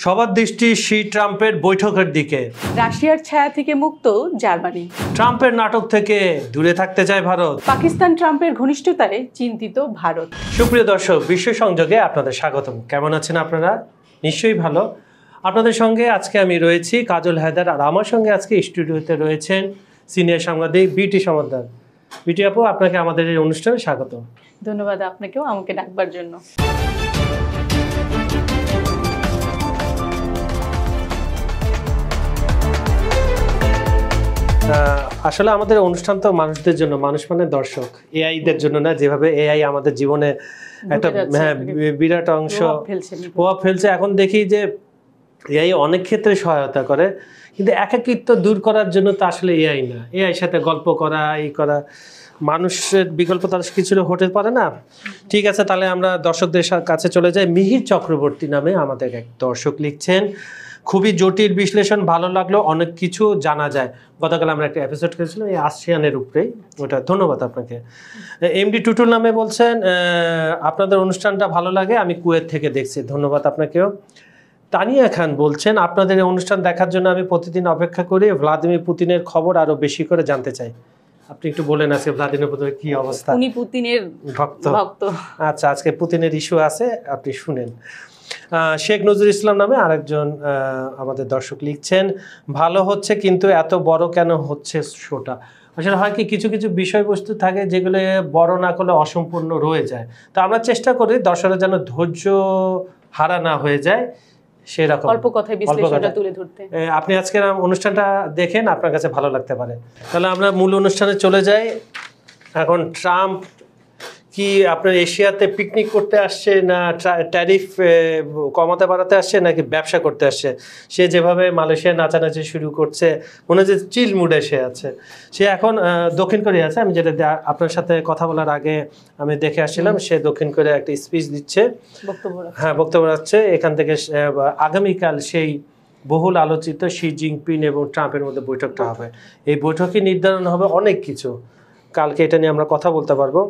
সবার দৃষ্টি শি ট্রাম্পের বৈঠকের দিকে। রাশিয়ার ছায়া থেকে মুক্ত জার্মানি। ট্রাম্পের নাটক থেকে দূরে থাকতে চায় ভারত। পাকিস্তান ট্রাম্পের ঘনিষ্ঠতায় চিন্তিত ভারত। সুপ্রিয় দর্শক, বিশ্ব সংযোগে আপনাদের স্বাগতম। কেমন আছেন আপনারা? নিশ্চয়ই ভালো। আপনাদের সঙ্গে আজকে আমি রয়েছি কাজল হায়দার, আর আমার সঙ্গে আজকে স্টুডিওতে রয়েছেন সিনিয়র সাংবাদিক বিটি সমাদ্দার। বিটি আপু, আপনাকে আমাদের এই অনুষ্ঠানে স্বাগত। ধন্যবাদ আপনাকেও আমাকে ডাকবার জন্য। আসলে আমাদের অনুষ্ঠান তো মানুষদের জন্য, মানুষ মানে দর্শক, এআইদের জন্য না। যেভাবে এআই আমাদের জীবনে একটা বিরাট অংশ প্রভাব ফেলছে, এখন দেখি যে এআই অনেক ক্ষেত্রে সহায়তা করে, কিন্তু একাকিত্ব দূর করার জন্য তো আসলে এআই না। এআই সাথে গল্প করা, এই করা, মানুষের বিকল্প তার কিছু হতে পারে না। ঠিক আছে, তাহলে আমরা দর্শকদের কাছে চলে যাই। মিহির চক্রবর্তী নামে আমাদের এক দর্শক লিখছেন, খুবই জটিল বিশ্লেষণ, ভালো লাগলো, অনেক কিছু জানা যায়। গতকাল আমরা একটা এপিসোড করেছিলাম এই আসিয়ানের উপরেই, ওটা ধন্যবাদ আপনাকে। এমডি টুটুল নামে বলছেন, আপনাদের অনুষ্ঠানটা ভালো লাগে, আমি কুয়েত থেকে দেখছি, ধন্যবাদ আপনাকেও। তানিয়া খান বলছেন, আপনাদের এই অনুষ্ঠান দেখার জন্য আমি প্রতিদিন অপেক্ষা করি, ভ্লাদিমির পুতিনের খবর আরো বেশি করে জানতে চাই। আপনি একটু বলেন আজকে ভ্লাদিমির পুতিনের কি অবস্থা? উনি পুতিনের ভক্ত। আচ্ছা, আজকে পুতিনের ইস্যু আছে, আপনি শুনেন। শেখ নজরুল ইসলাম নামে আরেকজন আমাদের দর্শক লিখছেন, ভালো হচ্ছে কিন্তু এত বড় কেন হচ্ছে শোটা? আসলে হয় কি, কিছু কিছু বিষয়বস্তু থাকে যেগুলো বড় না করলে অসম্পূর্ণ রয়ে যায়। তো আমরা চেষ্টা করি দর্শকরা যেন ধৈর্য হারা না হয়ে যায়, সেরকম অল্প কথায় বিশ্লেষণটা তুলে ধরতে। আপনি আজকের অনুষ্ঠানটা দেখেন, আপনার কাছে ভালো লাগতে পারে। তাহলে আমরা মূল অনুষ্ঠানে চলে যাই। এখন ট্রাম্প কি আপনার এশিয়াতে পিকনিক করতে আসছে, না ট্যারিফ কমাতে বাড়াতে আসছে, নাকি ব্যবসা করতে আসছে? সে যেভাবে মালয়েশিয়া নাচানাচি শুরু করছে, মনে হচ্ছে চিল মুডে সে আছে। সে এখন দক্ষিণ কোরিয়া আছে। আমি যেটা আপনার সাথে কথা বলার আগে আমি দেখে আসছিলাম, সে দক্ষিণ কোরিয়া একটা স্পিচ দিচ্ছে, বক্তব্য রাখছে। এখান থেকে আগামীকাল সেই বহুল আলোচিত শি জিনপিং এবং ট্রাম্পের মধ্যে বৈঠকটা হবে। এই বৈঠকে নির্ধারণ হবে অনেক কিছু, কালকে এটা নিয়ে আমরা কথা বলতে পারবো।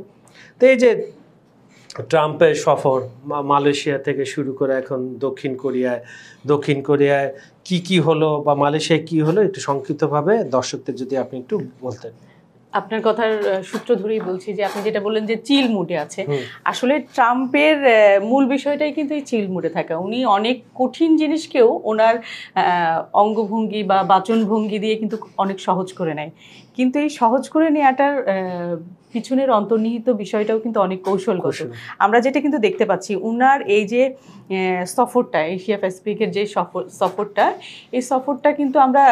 তো এই যে ট্রাম্পের সফর মালয়েশিয়া থেকে শুরু করে এখন দক্ষিণ কোরিয়ায় কি কি হলো বা মালয়েশিয়ায় কি হলো, একটু সংক্ষিপ্তভাবে দর্শকদের যদি আপনি একটু বলতেন। আপনার কথার সূত্র ধরেই বলছি যে আপনি যেটা বললেন যে চিল মুডে আছে, আসলে ট্রাম্পের মূল বিষয়টাই কিন্তু এই চিল মুডে থাকা। উনি অনেক কঠিন জিনিসকেও ওনার অঙ্গভঙ্গি বা বাচনভঙ্গি দিয়ে কিন্তু অনেক সহজ করে নেয়। কিন্তু এই সহজ করে নেওয়াটার পিছনের অন্তর্নিহিত বিষয়টাও কিন্তু অনেক কৌশলগত। আমরা যেটা কিন্তু দেখতে পাচ্ছি, উনার এই যে সফরটা, এশিয়া প্যাসিফিকের যে এই সফরটা কিন্তু আমরা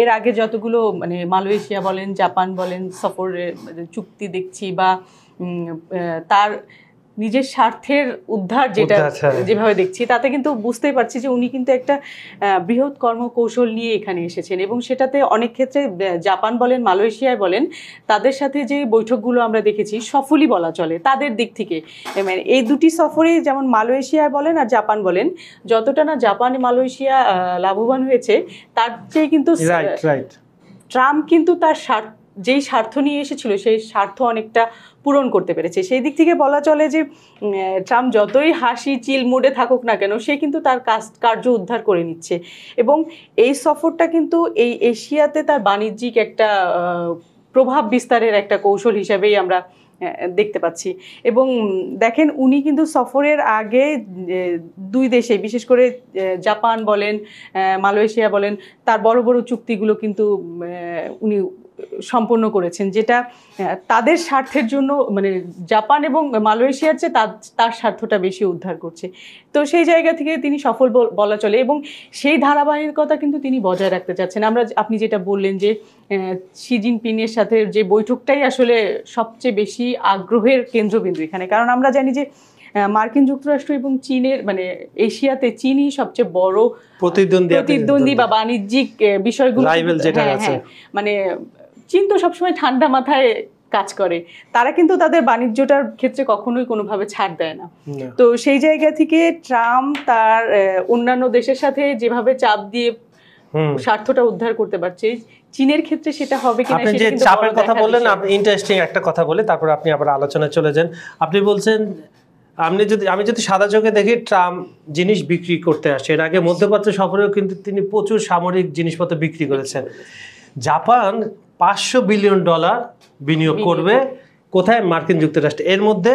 এর আগে যতগুলো মানে মালয়েশিয়া বলেন, জাপান বলেন সফরের চুক্তি দেখছি, বা তার নিজের স্বার্থের উদ্ধার যেভাবে দেখছি, তাতে কিন্তু বুঝতেই পারছি যে উনি কিন্তু একটা বৃহৎ কর্মকৌশল নিয়ে এখানে এসেছেন। এবং সেটাতে অনেক ক্ষেত্রে জাপান বলেন, মালয়েশিয়ায় বলেন, তাদের সাথে যে বৈঠকগুলো আমরা দেখেছি সফলই বলা চলে তাদের দিক থেকে। মানে এই দুটি সফরে যেমন মালয়েশিয়ায় বলেন আর জাপান বলেন, যতটা না জাপান মালয়েশিয়া লাভবান হয়েছে, তার চেয়ে কিন্তু ট্রাম্প কিন্তু তার যেই স্বার্থ নিয়ে এসেছিল সেই স্বার্থ অনেকটা পূরণ করতে পেরেছে। সেই দিক থেকে বলা চলে যে ট্রাম্প যতই হাসি চিল মুডে থাকুক না কেন, সে কিন্তু তার কার্য উদ্ধার করে নিচ্ছে। এবং এই সফরটা কিন্তু এই এশিয়াতে তার বাণিজ্যিক একটা প্রভাব বিস্তারের একটা কৌশল হিসাবেই আমরা দেখতে পাচ্ছি। এবং দেখেন, উনি কিন্তু সফরের আগে দুই দেশে, বিশেষ করে জাপান বলেন, মালয়েশিয়া বলেন, তার বড় বড় চুক্তিগুলো কিন্তু উনি সম্পন্ন করেছেন, যেটা তাদের স্বার্থের জন্য, মানে জাপান এবং মালয়েশিয়ার চেয়ে তার স্বার্থটা বেশি উদ্ধার করছে। তো সেই জায়গা থেকে তিনি সফল বলা চলে, এবং সেই ধারাবাহিকতা কিন্তু তিনি বজায় রাখতে চাচ্ছেন। আপনি যেটা বললেন যে শি জিনপিংয়ের সাথে যে বৈঠকটাই আসলে সবচেয়ে বেশি আগ্রহের কেন্দ্রবিন্দু এখানে, কারণ আমরা জানি যে মার্কিন যুক্তরাষ্ট্র এবং চীনের, মানে এশিয়াতে চীনই সবচেয়ে বড় প্রতিদ্বন্দ্বী বা বাণিজ্যিক বিষয়গুলো। মানে চীন তো সবসময় ঠান্ডা মাথায় কাজ করে, তারা কিন্তু তাদের বাণিজ্যটার ক্ষেত্রে কখনোই কোনোভাবে ছাড় দেয় না। তো সেই জায়গা থেকে ট্রাম্প তার অন্যান্য দেশের সাথে যেভাবে চাপ দিয়ে স্বার্থটা উদ্ধার করতে পারছে, চীনের ক্ষেত্রে সেটা হবে কিনা। আপনি যে চাপের কথা বললেন, আপনি ইন্টারেস্টিং একটা কথা বলে তারপর আপনি আবার আলোচনায় চলে যান। আপনি বলছেন আমি যদি সাদা চোখে দেখি, ট্রাম্প জিনিস বিক্রি করতে আসছে। এর আগে মধ্যপ্রাচ্য সফরেও কিন্তু তিনি প্রচুর সামরিক জিনিসপত্র বিক্রি করেছেন। জাপান $500 বিলিয়ন বিনিয়োগ করবে কোথায়? মার্কিন যুক্তরাষ্ট্রে। এর মধ্যে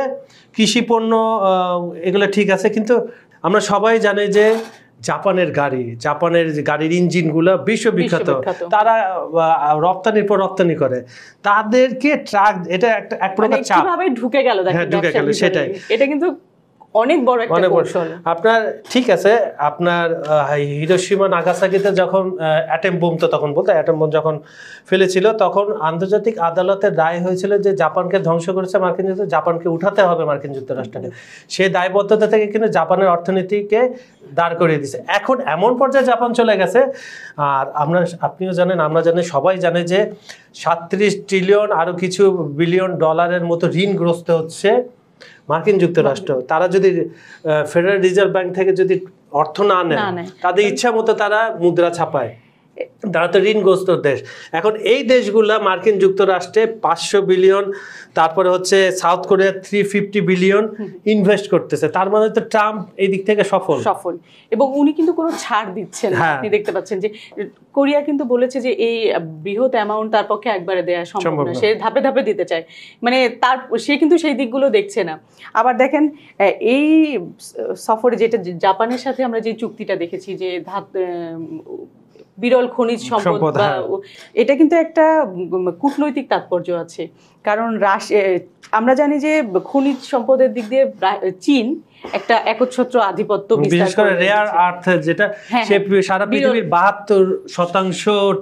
কৃষি পণ্য এগুলো ঠিক আছে, কিন্তু আমরা সবাই জানি যে জাপানের গাড়ির ইঞ্জিনগুলো বিশ্ববিখ্যাত। তারা রপ্তানির পর রপ্তানি করে, তাদেরকে ট্রাক, এটা এক প্রকার চাপ। কিভাবে ঢুকে গেল, ঢুকে গেল, সেটাই। এটা কিন্তু অনেক বড় একটা কৌশল। আপনার ঠিক আছে, আপনার হিরোশিমা নাগাসাকিতে যখন অ্যাটম বোম, তো তখন বলতো অ্যাটম বোম যখন ফেলেছিল, তখন আন্তর্জাতিক আদালতের রায় হয়েছিল যে জাপানকে ধ্বংস করেছে মার্কিন যুক্তরাষ্ট্র, জাপানকে উঠাতে হবে মার্কিন যুক্তরাষ্ট্রকে। সেই দায়বদ্ধতা থেকে কিন্তু জাপানের অর্থনীতিকে দাঁড় করিয়ে দিয়েছে। এখন এমন পর্যায়ে জাপান চলে গেছে, আর আপনিও জানেন, আমরা জানি, সবাই জানে যে 37 ট্রিলিয়ন আরো কিছু বিলিয়ন ডলারের মতো ঋণগ্রস্ত হচ্ছে মার্কিন যুক্তরাষ্ট্র। তারা যদি ফেডারেল রিজার্ভ ব্যাংক থেকে যদি অর্থ না নেয়, তাদের ইচ্ছা মতো তারা মুদ্রা ছাপায়, তারা তো ঋণগ্রস্ত দেশ। এখন এই দেশগুলা মার্কিন যুক্তরাষ্ট্রে 500 বিলিয়ন, তারপরে হচ্ছে সাউথ কোরিয়া 350 বিলিয়ন ইনভেস্ট করতেছে। তার মানে তো ট্রাম্প এই দিক থেকে সফল। এবং উনি কিন্তু কোনো ছাড় দিচ্ছেন না। আপনি দেখতে পাচ্ছেন যে কোরিয়া কিন্তু বলেছে যে এই বৃহৎ অ্যামাউন্ট তার পক্ষে একবারে দেওয়া সম্ভব না, সে ধাপে ধাপে দিতে চায়। মানে সে কিন্তু সেই দিকগুলো দেখছে না। আবার দেখেন এই সফরে যেটা জাপানের সাথে আমরা যে চুক্তিটা দেখেছি, যে বিরল খনিজ সম্পদ, এটা কিন্তু একটা কূটনৈতিক তাৎপর্য আছে। কারণ আমরা জানি যে খনিজ সম্পদের দিক দিয়ে চীন একটা একচ্ছত্র আধিপত্য বিশেষ করে রেয়ার আর্থ, যেটা সারা পৃথিবীর 72%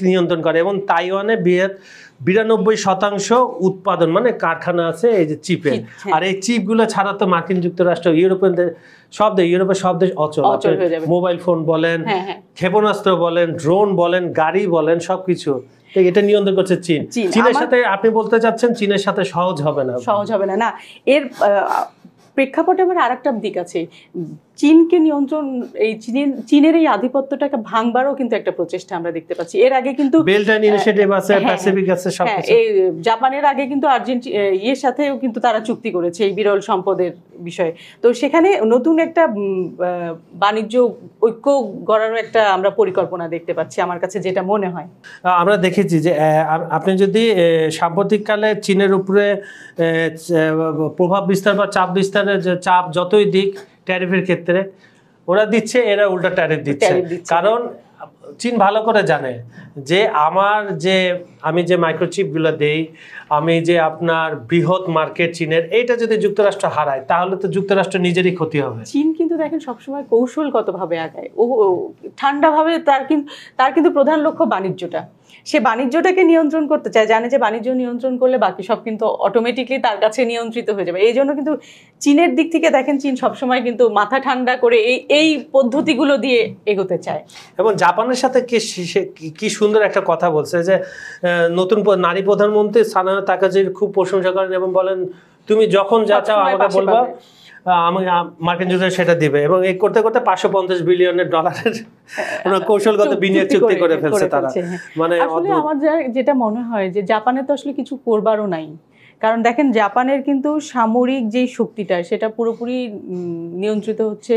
নিয়ন্ত্রণ করে, এবং তাইওয়ানে 92% উৎপাদন, মানে কারখানা আছে এই যে চিপের। আর এই চিপগুলো ছাড়া তো মার্কিন যুক্তরাষ্ট্র, ইউরোপের সব দেশ অচল। মোবাইল ফোন বলেন, ক্ষেপণাস্ত্র বলেন, ড্রোন বলেন, গাড়ি বলেন, সবকিছু এটা নিয়ন্ত্রণ করছে চীন। চীনের সাথে আপনি বলতে চাচ্ছেন চীনের সাথে সহজ হবে না। না, এর প্রেক্ষাপটে আবার আরেকটা দিক আছে। চীনকে নিয়ন্ত্রণ, এই চীনের এই আধিপত্যটাকে ভাঙবারও কিন্তু একটা প্রচেষ্টা আমরা দেখতে পাচ্ছি। এর আগে কিন্তু বেল্ট এন্ড ইনিশিয়েটিভ আছে, প্যাসিফিক আছে, সবকিছু। এই জাপানের আগে কিন্তু এর সাথেও কিন্তু তারা চুক্তি করেছে এই বিরল সম্পদের বিষয়ে। তো সেখানে নতুন একটা বাণিজ্য ঐক্য গড়ারও একটা আমরা পরিকল্পনা দেখতে পাচ্ছি, আমার কাছে যেটা মনে হয়। আমরা দেখেছি যে আপনি যদি সাম্প্রতিককালে চীনের উপরে প্রভাব বিস্তার বা চাপ বিস্তারের চাপ যতই দিক ট্যারিফের ক্ষেত্রে, ওরা দিচ্ছে, এরা উল্টা ট্যারিফ দিচ্ছে। কারণ চীন ভালো করে জানে যে আমি যে মাইক্রোচিপগুলো দেই, আমি যে আপনার বৃহৎ মার্কেট চীনের, এইটা যদি যুক্তরাষ্ট্র হারায় তাহলে তো যুক্তরাষ্ট্র নিজেরই ক্ষতি হবে। চীন কিন্তু দেখেন সবসময় কৌশলগতভাবে আগায়, ও ঠান্ডাভাবে, তার কিন্তু প্রধান লক্ষ্য বাণিজ্যটা। সে বাণিজ্যটাকে নিয়ন্ত্রণ করতে চায়, জানে যে বাণিজ্য নিয়ন্ত্রণ করলে বাকি সব কিন্তু অটোমেটিকলি তার কাছে নিয়ন্ত্রিত হয়ে যাবে। এই জন্য কিন্তু চীনের দিক থেকে দেখেন, চীন সবসময় কিন্তু মাথা ঠান্ডা করে এই পদ্ধতিগুলো দিয়ে এগোতে চায়। এবং জাপানের সাথে কি সুন্দর একটা কথা বলছে যে নতুন নারী প্রধানমন্ত্রী সানায়া তাকাজির খুব প্রশংসা করেন এবং বলেন, তুমি যখন যা চাও আমাকে বলবা, মার্কিন যুক্তরাষ্ট্র সেটা দিবে। এবং এই করতে করতে $550 বিলিয়ন কৌশলগত বিনিয়োগ চুক্তি করে ফেলছে তারা। মানে আমার যেটা মনে হয় যে জাপানের তো আসলে কিছু করবারও নাই। কারণ দেখেন, জাপানের কিন্তু সামরিক যে শক্তিটা, সেটা পুরোপুরি নিয়ন্ত্রিত হচ্ছে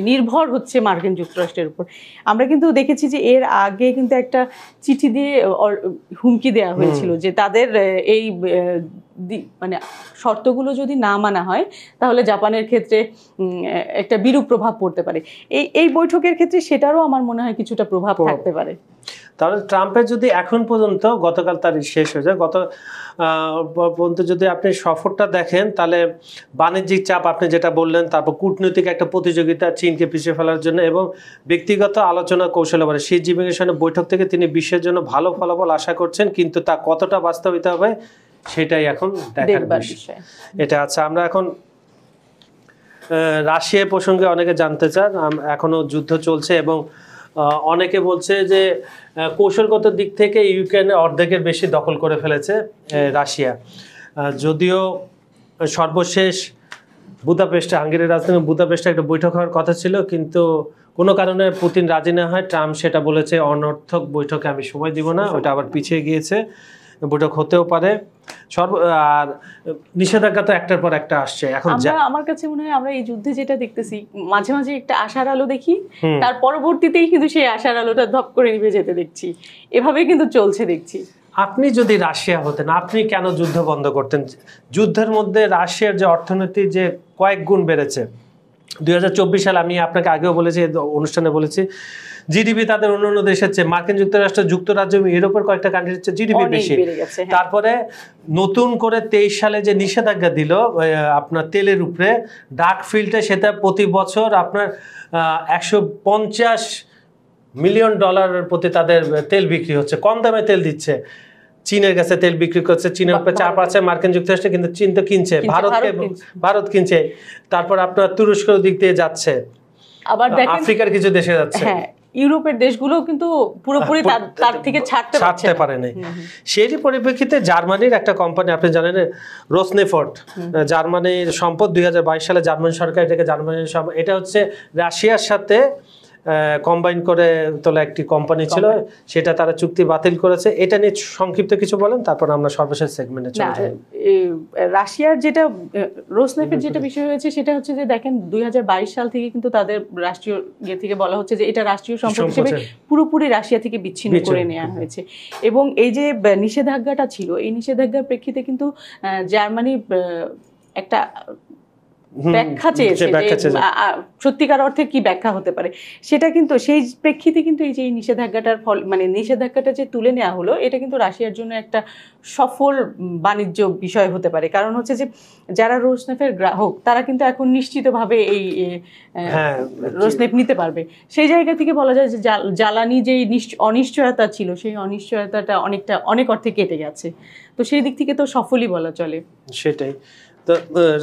নির্ভর হচ্ছে মার্কিন যুক্তরাষ্ট্রের উপর। আমরা কিন্তু দেখেছি যে এর আগে কিন্তু একটা চিঠি দিয়ে হুমকি দেওয়া হয়েছিল যে তাদের এই শর্তগুলো যদি না মানা হয় তাহলে জাপানের ক্ষেত্রে একটা বিরূপ প্রভাব পড়তে পারে। এই বৈঠকের ক্ষেত্রে সেটারও আমার মনে হয় কিছুটা প্রভাব থাকতে পারে। তাহলে ট্রাম্পের যদি এখন পর্যন্ত, গতকাল তারিখ শেষ হয়ে যায়, পর্যন্ত যদি আপনি সফরটা দেখেন, তাহলে বাণিজ্যিক চাপ আপনি যেটা বললেন, তারপর কূটনৈতিক একটা প্রতিযোগিতা চীনকে পিছিয়ে ফেলার জন্য, এবং ব্যক্তিগত আলোচনা কৌশল, শি জিনপিংয়ের সঙ্গে বৈঠক থেকে তিনি বিশ্বের জন্য ভালো ফলাফল আশা করছেন, কিন্তু তা কতটা বাস্তবিত হবে সেটাই এখন দেখার বিষয়। এটা আচ্ছা, আমরা এখন রাশিয়া প্রসঙ্গে অনেকে জানতে চান। এখনো যুদ্ধ চলছে এবং অনেকে বলছে যে কৌশলগত দিক থেকে ইউক্রেনের অর্ধেকের বেশি দখল করে ফেলেছে রাশিয়া। যদিও সর্বশেষ বুদাপেস্টে, হাঙ্গেরির রাজধানী বুদাপেস্টে একটা বৈঠক হওয়ার কথা ছিল, কিন্তু কোনো কারণে পুতিন রাজি না হয়। ট্রাম্প সেটা বলেছে, অনর্থক বৈঠকে আমি সময় দিব না, ওটা আবার পিছিয়ে গিয়েছে, বৈঠক হতেও পারে। আর নিষেধাজ্ঞা তো একটার পর একটা আসছে। এখন আমার কাছে মনে হয় আমরা এই যুদ্ধে যেটা দেখতেছি মাঝে মাঝে একটা আশার আলো দেখি, তার পরবর্তীতেই কিন্তু সেই আশার আলোটা ধপ করে নিভে যেতে দেখছি, এভাবে কিন্তু চলছে দেখছি। আপনি যদি রাশিয়া হতেন, আপনি কেন যুদ্ধ বন্ধ করতেন? যুদ্ধের মধ্যে রাশিয়ার যে অর্থনীতি যে কয়েক গুণ বেড়েছে 2024 সালে, আমি আপনাকে আগেও বলেছি, অনুষ্ঠানে বলেছি, জিডিপি তাদের অন্যান্য দেশের চেয়ে, মার্কিন যুক্তরাষ্ট্র, যুক্তরাজ্য, ইউরোপের কয়েকটা কান্ট্রির চেয়ে জিডিপি বেশি। তারপরে নতুন করে 23 সালে যে নিষেধাজ্ঞা দিল আপনার তেলের উপরে ডার্ক ফিল্ডে, সেটা প্রতি বছর আপনার $150 মিলিয়ন প্রতি তাদের তেল বিক্রি হচ্ছে, কম দামে তেল দিচ্ছে। চীনের কাছে তেল বিক্রি করছে, চীনের উপরে চাপ আছে মার্কিন যুক্তরাষ্ট্র, কিন্তু চীন তো কিনছে, ভারত কিনছে। তারপর আপনার তুরস্কের দিক দিয়ে যাচ্ছে, আবার আফ্রিকার কিছু দেশে যাচ্ছে, ইউরোপের দেশগুলো কিন্তু পুরোপুরি তার থেকে ছাড়তে পারে নাই। সেই পরিপ্রেক্ষিতে জার্মানির একটা কোম্পানি, আপনি জানেন রোসনেফট, জার্মানির সম্পদ, 2022 সালে জার্মান সরকার এটাকে জার্মানির সম্পদ, এটা হচ্ছে রাশিয়ার সাথে কম্বাইন করে তোলা একটি কোম্পানি ছিল, সেটা তারা চুক্তি বাতিল করেছে। এটা নিয়ে সংক্ষিপ্ত কিছু বলেন, তারপর আমরা সর্বশেষ সেগমেন্টে চলে যাই। রাশিয়ার যেটা রোসনেফের যেটা বিষয় হয়েছে সেটা হচ্ছে যে দেখেন 2022 সাল থেকে কিন্তু তাদের রাষ্ট্রীয় ইয়ে থেকে বলা হচ্ছে যে এটা রাষ্ট্রীয় সম্পদ হিসেবে পুরোপুরি রাশিয়া থেকে বিচ্ছিন্ন করে নেওয়া হয়েছে। এবং এই যে নিষেধাজ্ঞাটা ছিল, এই নিষেধাজ্ঞার প্রেক্ষিতে কিন্তু জার্মানি একটা ব্যাখ্যা চেয়েছে, সত্যিকার অর্থে কি ব্যাখ্যা হতে পারে সেটা, কিন্তু সেই প্রেক্ষিতে কিন্তু এই যে নিষেধাজ্ঞাটার ফল, মানে নিষেধাজ্ঞাটা যে তুলে নেওয়া হলো, এটা কিন্তু রাশিয়ার জন্য একটা সফল বাণিজ্য বিষয় হতে পারে। কারণ হচ্ছে যে যারা রোসনেফের গ্রাহক তারা কিন্তু এখন নিশ্চিতভাবে এই রোসনেফ নিতে পারবে। সেই জায়গা থেকে বলা যায় যে জ্বালানি যেই অনিশ্চয়তা ছিল, সেই অনিশ্চয়তাটা অনেক অর্থে কেটে গেছে। তো সেই দিক থেকে তো সফলই বলা চলে। সেটাই। তো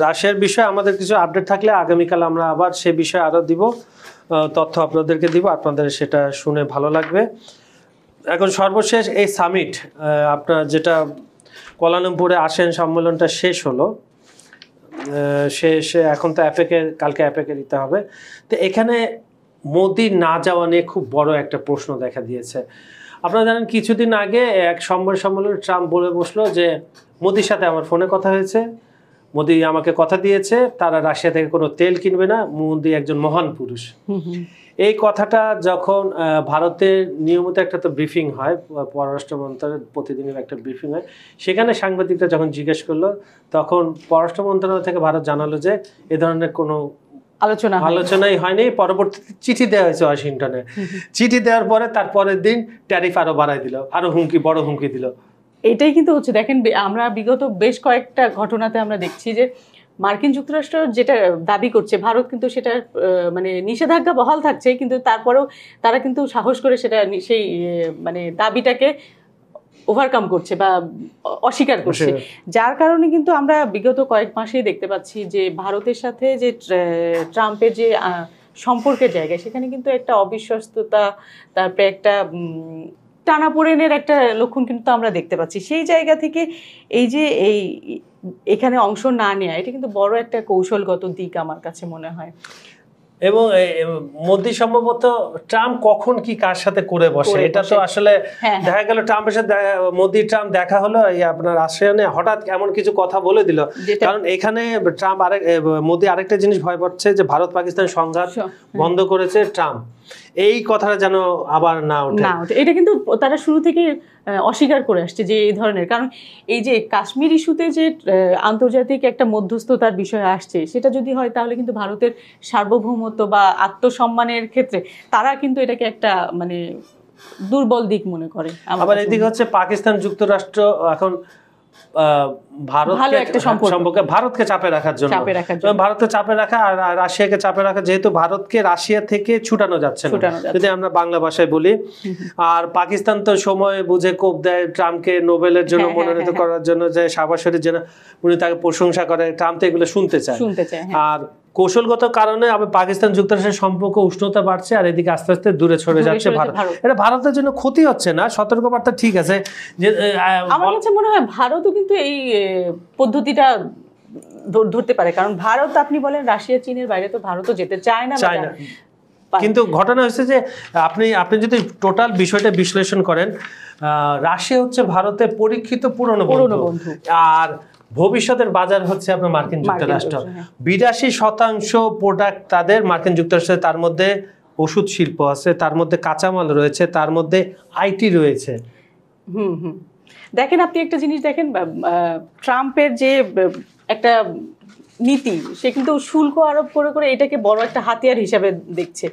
রাশিয়ার বিষয়ে আমাদের কিছু আপডেট থাকলে আগামীকাল আমরা আবার সে বিষয়ে আরও দিব, তথ্য আপনাদেরকে দিব, আপনাদের সেটা শুনে ভালো লাগবে। এখন সর্বশেষ এই সামিট, আপনার যেটা কুয়ালালামপুরে আসেন সম্মেলনটা শেষ হলো, শেষে এখন তো কালকে অ্যাপেকে দিতে হবে। তো এখানে মোদি না যাওয়া নিয়ে খুব বড় একটা প্রশ্ন দেখা দিয়েছে। আপনারা জানেন কিছুদিন আগে এক সম্মেলনে ট্রাম্প বলে বসলো যে মোদির সাথে আমার ফোনে কথা হয়েছে, মোদি আমাকে কথা দিয়েছে তারা রাশিয়া থেকে কোনো তেল কিনবে না, মোদি একজন মহান পুরুষ। এই কথাটা যখন ভারতের নিয়মিত একটা তো ব্রিফিং হয়, পররাষ্ট্র মন্ত্রণালয়ের প্রতিদিনের একটা ব্রিফিং হয়, সেখানে সাংবাদিকরা যখন জিজ্ঞেস করলো তখন পররাষ্ট্র মন্ত্রণালয় থেকে ভারত জানালো যে এ ধরনের কোনো আলোচনাই হয়নি। পরবর্তীতে চিঠি দেওয়া হয়েছে ওয়াশিংটনে, চিঠি দেওয়ার পরে তার পরের দিন ট্যারিফ আরো বাড়াই দিল, আরো বড় হুমকি দিল। এটাই কিন্তু হচ্ছে, দেখেন আমরা বিগত বেশ কয়েকটা ঘটনাতে আমরা দেখছি যে মার্কিন যুক্তরাষ্ট্র যেটা দাবি করছে, ভারত কিন্তু সেটা মানে নিষেধাজ্ঞা বহাল থাকছে, কিন্তু তারপরেও তারা কিন্তু সাহস করে সেটা সেই মানে দাবিটাকে ওভারকাম করছে বা অস্বীকার করছে, যার কারণে কিন্তু আমরা বিগত কয়েক মাসেই দেখতে পাচ্ছি যে ভারতের সাথে যে ট্রাম্পের যে সম্পর্কের জায়গায়, সেখানে কিন্তু একটা অবিশ্বস্ততা, তারপরে একটা টানাপোড়েনের একটা লক্ষণ কিন্তু আমরা দেখতে পাচ্ছি। সেই জায়গা থেকে এই যে এখানে অংশ না নেওয়া, এটা কিন্তু বড় একটা কৌশলগত দিক আমার কাছে মনে হয়। এবং মোদি সম্ভবত ট্রাম্প কখন কি কার সাথে করে বসে, এটা তো আসলে দেখা গেল ট্রাম্পের সাথে মোদি ট্রাম্প দেখা হলো, এই আপনার আসিয়ানে হঠাৎ এমন কিছু কথা বলে দিল। কারণ এখানে ট্রাম্প মোদি আরেকটা জিনিস ভয় পাচ্ছে যে ভারত পাকিস্তান সংঘাত বন্ধ করেছে ট্রাম্প, এই কথাটা যেন আবার না ওঠে। এটা কিন্তু তারা শুরু থেকে অস্বীকার করে আসছে যে এই ধরনের, কারণ এই যে কাশ্মীর ইস্যুতে যে আন্তর্জাতিক একটা মধ্যস্থতার বিষয় আসছে, সেটা যদি হয় তাহলে কিন্তু ভারতের সার্বভৌমত্ব বা আত্মসম্মানের ক্ষেত্রে তারা কিন্তু এটাকে একটা মানে দুর্বল দিক মনে করে। আবার এদিকে হচ্ছে পাকিস্তান যুক্তরাষ্ট্র এখন ভারতকে চাপে রাখার জন্য, ভারতকে চাপে রাখা আর রাশিয়াকে চাপে রাখা, যেহেতু ভারতকে রাশিয়া থেকে ছুটানো যাচ্ছে না যদি আমরা বাংলা ভাষায় বলি, আর পাকিস্তান তো সময় বুঝে কোপ দেয় ট্রাম্পকে নোবেলের জন্য মনোনীত করার জন্য, যে শাহবাজ শরীফ যেন উনি তাকে প্রশংসা করে, ট্রাম্প তো এগুলো শুনতে চায়। আর কৌশলগত কারণে আবার পাকিস্তান যুক্তরাষ্ট্রের সম্পর্ক উষ্ণতা বাড়ছে, আর এদিকে আস্তে আস্তে দূরে সরে যাচ্ছে ভারত। এটা ভারতের জন্য ক্ষতি হচ্ছে না, সতর্কবার্তা ঠিক আছে। যে আমার কাছে মনে হয় ভারতও কিন্তু এই পদ্ধতিটা ধরতে পারে, কারণ ভারত আপনি বলেন রাশিয়া চীনের বাইরে তো ভারতও যেতে চায় না। কিন্তু ঘটনা হচ্ছে যে আপনি যদি টোটাল বিষয়টা বিশ্লেষণ করেন, রাশিয়া হচ্ছে ভারতের পরীক্ষিত পুরনো বন্ধু, আর ভবিষ্যতের বাজার হচ্ছে আপনার মার্কিন যুক্তরাষ্ট্র। 82% প্রোডাক্ট তাদের মার্কিন যুক্তরাষ্ট্রে, তার মধ্যে ওষুধ শিল্প আছে, তার মধ্যে কাঁচামাল রয়েছে, তার মধ্যে আইটি রয়েছে। দেখেন আপনি একটা জিনিস দেখেন, ট্রাম্পের যে একটা নীতি, সে কিন্তু শুল্ক আরোপ করে করে এটাকে বড় একটা হাতিয়ার হিসাবে দেখছে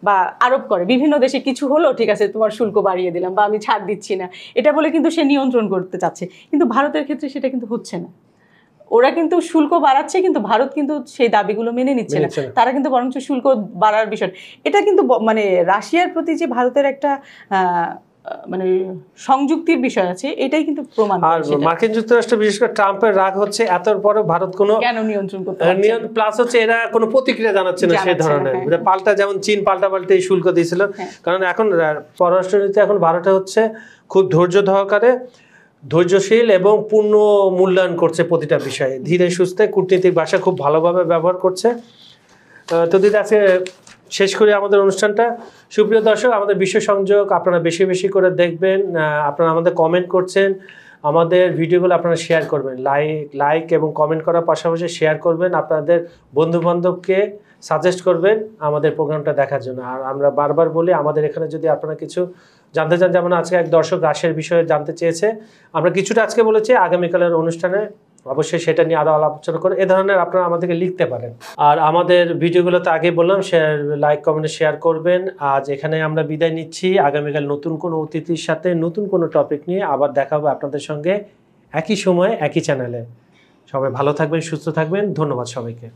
বা আরোপ করে। বিভিন্ন দেশে কিছু হলো, ঠিক আছে তোমার শুল্ক বাড়িয়ে দিলাম বা আমি ছাড় দিচ্ছি না, এটা বলে কিন্তু সে নিয়ন্ত্রণ করতে চাচ্ছে। কিন্তু ভারতের ক্ষেত্রে সেটা কিন্তু হচ্ছে না। ওরা কিন্তু শুল্ক বাড়াচ্ছে, কিন্তু ভারত কিন্তু সেই দাবিগুলো মেনে নিচ্ছে না। তারা কিন্তু বরঞ্চ শুল্ক বাড়ার বিষয়, এটা কিন্তু মানে রাশিয়ার প্রতি যে ভারতের একটা মানে সংযুক্তির বিষয় আছে, এটাই কিন্তু প্রমাণ। আর মার্কিন যুক্তরাষ্ট্র বিশেষ করে ট্রাম্পের রাগ হচ্ছে এতর পরে ভারত কোনো কেন নিয়ন্ত্রণ করতে পারছে না, প্লাস হচ্ছে এরা কোনো প্রতিক্রিয়া জানাচ্ছে না সেই ধরনের। পাল্টা যেমন চীন পাল্টে শুল্ক দিয়েছিল, কারণ এখন পররাষ্ট্রনীতি এখন ভারতে হচ্ছে খুব ধৈর্য সহকারে, ধৈর্যশীল এবং পূর্ণ মূল্যায়ন করছে প্রতিটা বিষয়ে, ধীরে সুস্থে কূটনীতিক ভাষা খুব ভালোভাবে ব্যবহার করছে। তো দিদি আজকে শেষ করি আমাদের অনুষ্ঠানটা। সুপ্রিয় দর্শক, আমাদের বিশ্ব সংযোগ আপনারা বেশি বেশি করে দেখবেন, আপনারা আমাদের কমেন্ট করছেন, আমাদের ভিডিওগুলো আপনারা শেয়ার করবেন, লাইক এবং কমেন্ট করার পাশাপাশি শেয়ার করবেন, আপনাদের বন্ধুবান্ধবকে সাজেস্ট করবেন আমাদের প্রোগ্রামটা দেখার জন্য। আর আমরা বারবার বলি, আমাদের এখানে যদি আপনারা কিছু জানতে চান, যেমন আজকে এক দর্শক রাশিয়ার বিষয়ে জানতে চেয়েছে, আমরা কিছুটা আজকে বলেছি, আগামীকালের অনুষ্ঠানে অবশ্যই সেটা নিয়ে আরও আলোচনা করে এ ধরনের আপনারা আমাদেরকে লিখতে পারেন। আর আমাদের ভিডিওগুলোতে আগে বললাম শেয়ার, লাইক, কমেন্টে শেয়ার করবেন। আজ এখানে আমরা বিদায় নিচ্ছি, আগামীকাল নতুন কোনো অতিথির সাথে নতুন কোনো টপিক নিয়ে আবার দেখা হবে আপনাদের সঙ্গে, একই সময়ে একই চ্যানেলে। সবাই ভালো থাকবেন, সুস্থ থাকবেন, ধন্যবাদ সবাইকে।